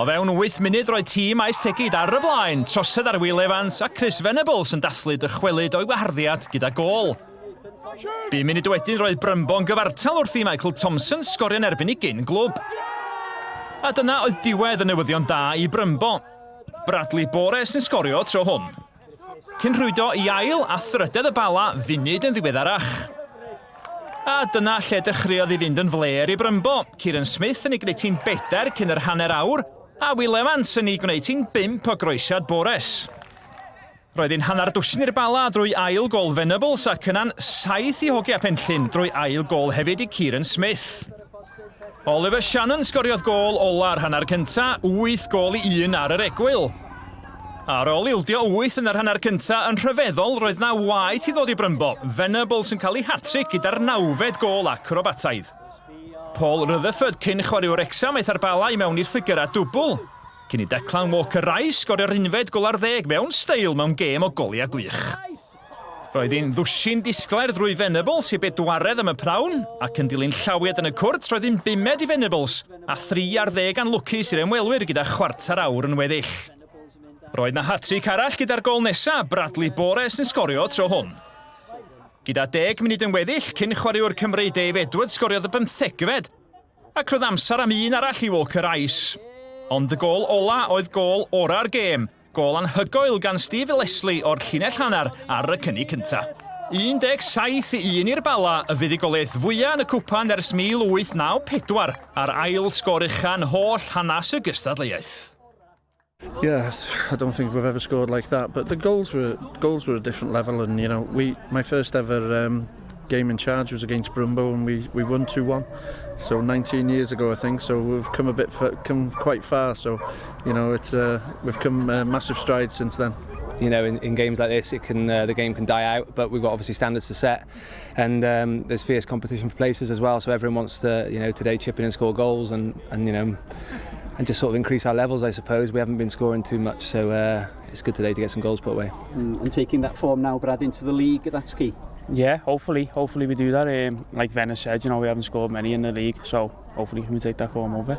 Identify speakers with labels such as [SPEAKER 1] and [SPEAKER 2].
[SPEAKER 1] O fewn 8 munud roedd tîm Estynedig ar y blaen, trosedd ar Will Evans a Chris Venables yn dathlu dychwelyd o'i waharddiad gyda gôl. 5 munud wedyn roedd Brymbo yn gyfartal wrth i Michael Thompson sgorio'n erbyn I gyn glwb. A dyna oedd diwedd y newyddion da I Brymbo. Bradley Bores yn sgorio tro hwn. Cyn rhwydo I ail a thrydedd y Bala funud yn ddiweddarach. A dyna lle dechreuodd I fynd yn fler I Brymbo. Kieran Smith yn ei gwneud hi'n 4 cyn yr hanner awr, a Will Evans yn ei gwneud hi'n 5 o groesiad Bores. Roedd hi'n hanner dwsin i'r Bala drwy ail gol Venables ac yna'n 7 I hogia Penllyn drwy ail gol hefyd I Kieran Smith. Oliver Shannon sgoriodd gol ola'r hanner cynta, 8 gol I 1 ar yr egwyl. Ar ôl ildio 8 yn yr hanner cynta, yn rhyfeddol roedd na waith I ddod I Brymbo. Venables yn cael ei hat-trick gyda'r 9fed gol acrobataidd. Paul Rutherford cyn chwaraewr Wrecsam aeth ar Bala I mewn i'r ffigyra dwbl. Cyn I Declan Walker-Rice sgorio'r 11 gol ar 10 mewn steil mewn gêm o golia gwych. Roedd hi'n ddwsin disglair drwy Venables I bedwaredd am y prawn, ac yn dilyn llawiad yn y cwrt roedd hi'n 5 I Venables, a 3 ar 10 gan lwcus i'r ymwelwyr gyda chwarter awr yn weddill. Roedd na hat-trick arall gyda'r gol nesa, Bradley Bores yn sgorio tro hwn. Gyda 10 munud yn weddill, cyn chwaraewr Cymru Dave Edwards sgoriodd y 15fed, ac roedd amser am un arall I Walker-Rice. Ond y gol ola oedd gol ora'r gêm, gol anhygoel gan Steve Leslie o'r llinell hanner ar y cynnig cynta. 17 I 1 i'r Bala, y fuddugoliaeth fwyaf yn y cwpan ers 1894 ar ail sgor uchan holl hanes y gystadleuaeth.
[SPEAKER 2] Yeah, I don't think we've ever scored like that, but the goals were a different level, and my first ever game in charge was against Brymbo, and we won 2-1. So 19 years ago, I think. So we've come quite far. So we've come massive strides since then.
[SPEAKER 3] In games like this, the game can die out, but we've got obviously standards to set, and there's fierce competition for places as well. So everyone wants to, today chip in and score goals, and just sort of increase our levels, I suppose. We haven't been scoring too much, so it's good today to get some goals put away.
[SPEAKER 4] And taking that form now, Brad, into the league, that's key.
[SPEAKER 5] Yeah, hopefully we do that. Like Venus said, we haven't scored many in the league, so hopefully we take that form over.